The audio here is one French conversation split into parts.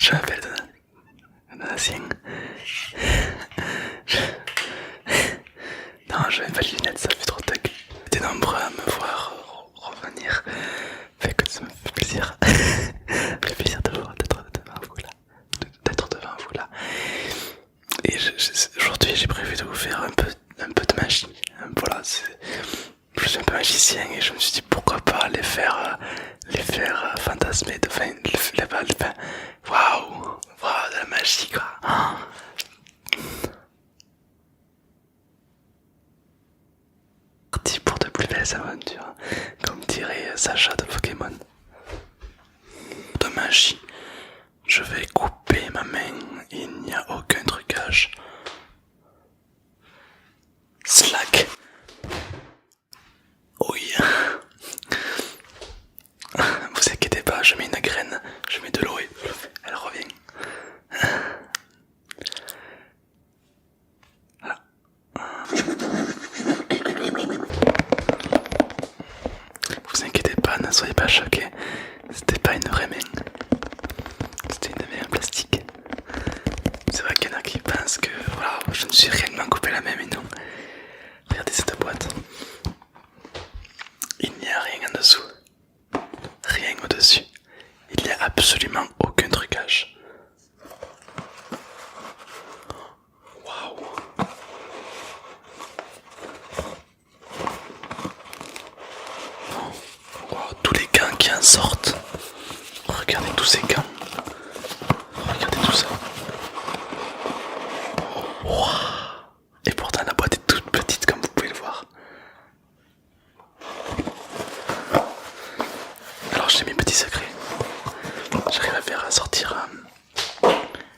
Je m'appelle Donatien. Non, je mets pas de lunettes, ça fait trop tech. T'es nombreux à me voir revenir. Fait que ça me fait plaisir. Ça me fait plaisir d'être devant vous là. D'être devant vous là. Et aujourd'hui j'ai prévu de vous faire un peu de magie. Voilà, je suis un peu magicien et je me suis dit pourquoi pas les faire fantasmer de fin, waouh, de la magie quoi. Parti pour de plus belles aventures, comme dirait Sacha de Pokémon. De magie, je vais couper ma main, il n'y a aucun trucage. Slack. Oui. Vous inquiétez pas, je mets une graine, je mets de l'eau et elle revient. Voilà. Vous inquiétez pas, ne soyez pas choqués. C'était pas une vraie main. C'était une main en plastique. C'est vrai qu'il y en a qui pensent que voilà, je ne suis réellement coupé la main, mais non. Regardez cette boîte. Il n'y a rien en dessous. Rien au-dessus. Il n'y a absolument aucun trucage. Waouh. Wow, tous les gants qui en sortent. Regardez tous ces gants. Regardez tout ça. Wow. Et pourtant la boîte est toute petite comme vous pouvez le voir. Alors j'ai mes petits secrets.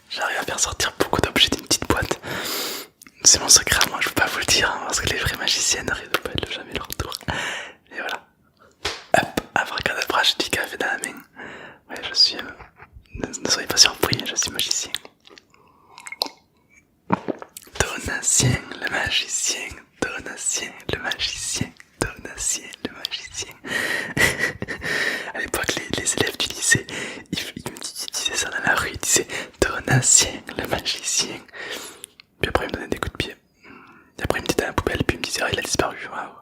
J'arrive à faire sortir beaucoup d'objets d'une petite boîte. C'est mon secret, moi je peux pas vous le dire hein, parce que les vrais magiciens n'arrivent pas à jamais leur tour. Et voilà. Hop, abracadabra, j'ai du café dans la main. Ouais, je suis... ne soyez pas surpris, je suis magicien. Donatien, le magicien. Donatien, le magicien. Donatien, le magicien. À l'époque, les élèves du lycée, ils me disaient ça dans la rue, ils disaient Donatien, le magicien. Puis après, ils me donnaient des coups de pied. Et après, ils me disaient dans la poubelle, puis ils me disaient ah, il a disparu. Waouh.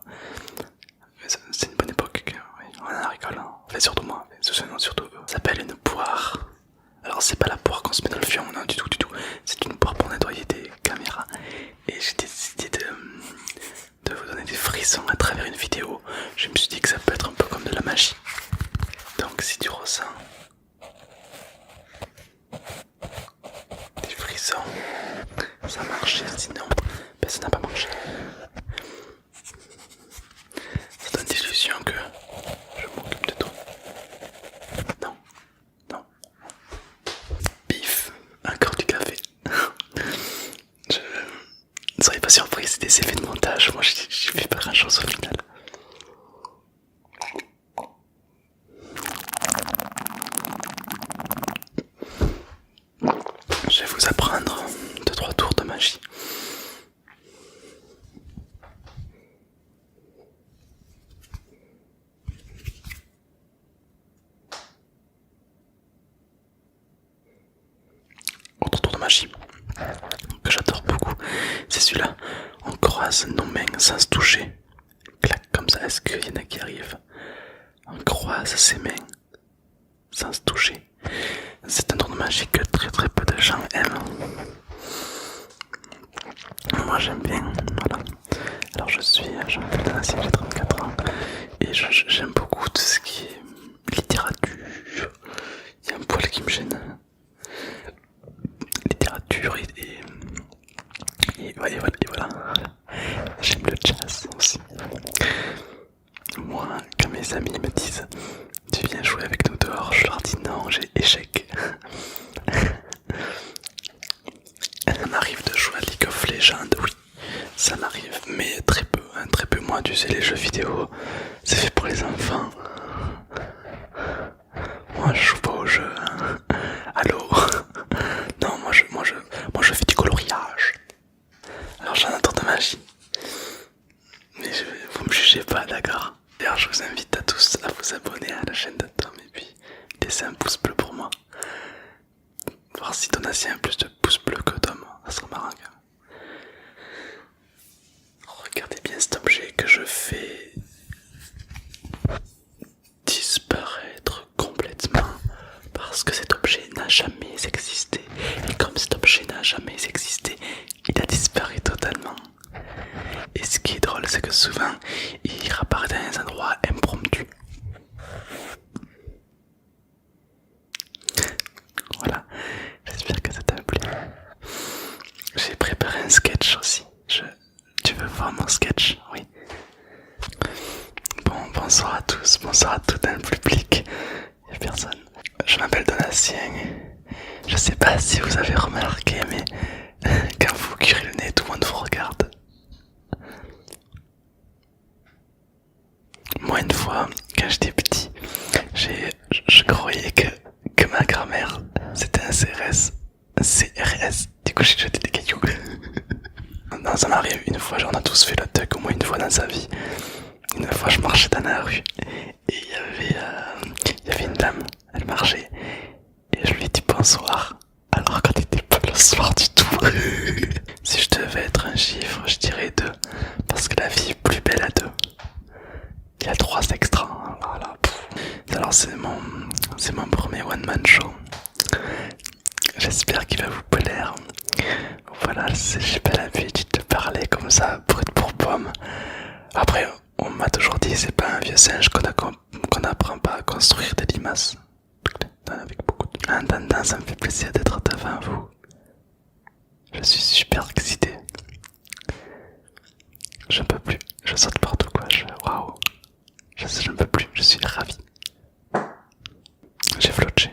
C'est une bonne époque, oui, on en rigole. Hein. Enfin, surtout moi, surtout eux. Ça s'appelle une poire. Alors, c'est pas la poire qu'on se met dans le fion, non, du tout. C'est une poire pour nettoyer des caméras. Et j'ai décidé de vous donner des frissons à travers une vidéo. Je me suis dit que ça peut être un peu comme de la magie. Donc, si tu ressens des frissons, ça a marché, sinon, ben, ça n'a pas marché. Ça donne l'illusion que je m'occupe de toi. Non. Bif, encore du café. Ne soyez pas surpris, c'est des effets de montage. Moi, je fais pas grand chose au final. Je vais vous apprendre 2-3 tours de magie. Autre tour de magie que j'adore beaucoup, c'est celui-là. On croise nos mains sans se toucher. Clac, comme ça, est-ce qu'il y en a qui arrivent? On croise ses mains sans se toucher. C'est un tour de magie que très peu de gens aiment. Moi j'aime bien, voilà. Alors je m'appelle Donatien, j'ai 34 ans et j'aime beaucoup tout ce qui est littérature. Il y a un poil qui me gêne. Littérature et voilà. J'aime le jazz aussi. Moi, quand mes amis me disent tu viens jouer avec nous dehors, je leur dis non, j'ai échec. Ça m'arrive de jouer à League of Legends, oui, ça m'arrive, mais très peu. Moi, tu sais, les jeux vidéo, c'est fait pour les enfants. Moi, je joue pas aux jeux. Hein. Allô. Non, moi je fais du coloriage. Alors j'ai un tour de magie. Mais vous me jugez pas, d'accord? D'ailleurs, je vous invite à tous à vous abonner à la chaîne de Tom et puis laissez un pouce bleu pour moi. Voir si Donatien a plus de pouces bleus que Tom, ça sera marrant quand même. Regardez bien cet objet que je fais disparaître complètement parce que cet objet n'a jamais existé. Et comme cet objet n'a jamais existé, il a disparu totalement. Et ce qui est drôle, c'est que souvent il réapparaît dans des endroits impromptus. Voilà, j'espère que ça t'a plu. J'ai préparé un sketch aussi. Tu veux voir mon sketch? Oui. Bon, bonsoir à tous, bonsoir à tout dans le public. Y'a personne. Je m'appelle Donatien. Je sais pas si vous avez remarqué, mais quand vous curez le nez, tout le monde vous regarde. Moi, une fois, quand j'étais petit, je croyais que ma grand-mère c'était un CRS. Du coup, j'ai jeté des cailloux. Non, ça m'arrive une fois, on a tous fait le tuck au moins une fois dans sa vie. Une fois, je marchais dans la rue et il y avait une dame, elle marchait et je lui ai dit bonsoir alors qu'elle n'était pas le soir du tout. Si je devais être un chiffre, je dirais 2 parce que la vie est plus belle à 2. Il y a 3 extras, hein, voilà. Alors c'est mon premier one man show. J'espère qu'il va vous plaire. Voilà, j'ai pas l'habitude de parler comme ça, brut pour pomme. Après, on m'a toujours dit c'est pas un vieux singe qu'on n'apprend pas à construire des limaces. Avec beaucoup de... En attendant, ça me fait plaisir d'être devant vous. Je suis super excité. Je ne peux plus, je saute partout quoi. Waouh, je ne peux plus, je suis ravi. J'ai floché.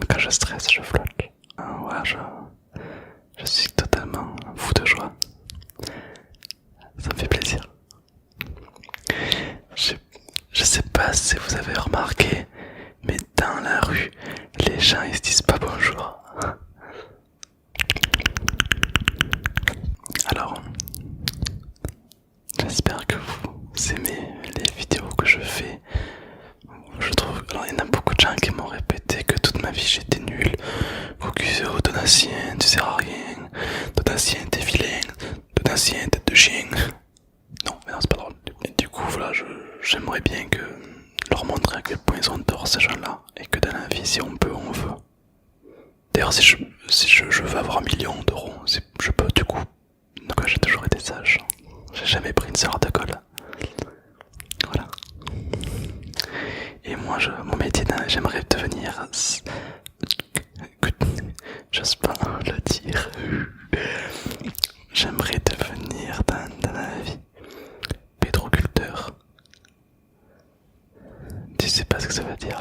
Quand je stresse, je flotte. Ouais, je suis totalement fou de joie. Ça me fait plaisir. Je sais pas si vous avez remarqué, mais dans la rue, les gens ils se disent pas bonjour. Alors, j'espère que vous aimez les vidéos que je fais. Je trouve, alors il y en a beaucoup de gens qui m'ont répété que toute ma vie j'étais nul. Focusio, Donatien, tu sers à rien. Donatien, t'es vilain. Donatien, tête de chien. Non, mais non, c'est pas drôle. Et du coup, voilà, j'aimerais bien que leur montrer à quel point ils ont tort ces gens-là. Et que dans la vie, si on peut, on veut. D'ailleurs, si je veux avoir 1 000 000 d'euros, je peux du coup. Donc j'ai toujours été sage. J'ai jamais pris une sœur de colle. Voilà. Et moi, mon métier, j'aimerais devenir... J'ose pas le dire. J'aimerais devenir dans la vie pétroculteur. Tu sais pas ce que ça veut dire.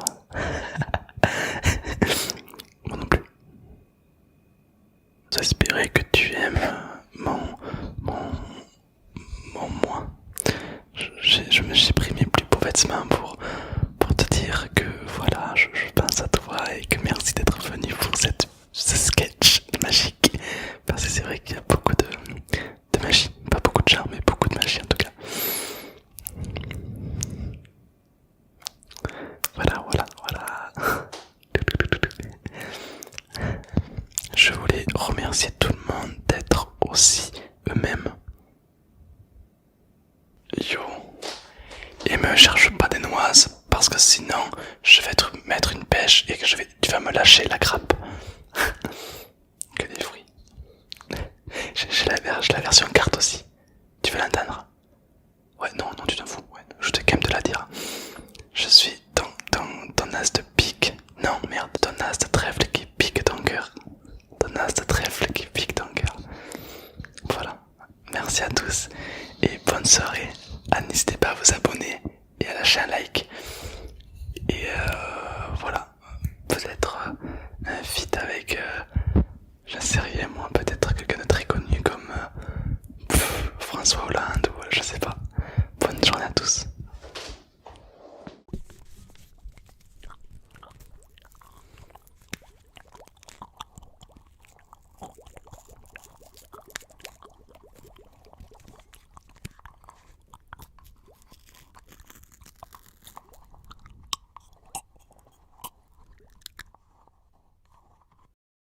Moi non plus. J'espérais que tu aimes mon moi. J'ai pris mes plus beaux vêtements pour te dire que voilà, je pense à toi et que merci d'être venu pour ce sketch magique. Parce que c'est vrai qu'il y a beaucoup de magie, pas beaucoup de charme, mais beaucoup de magie en tout cas. Voilà. Je voulais remercier tout le monde d'être aussi eux-mêmes. Yo. Et me cherche pas des noises, parce que sinon, je vais te mettre une pêche et que tu vas me lâcher la grappe. Que des fruits. J'ai la version carte aussi. Tu veux l'entendre? Ouais, non, tu t'en fous.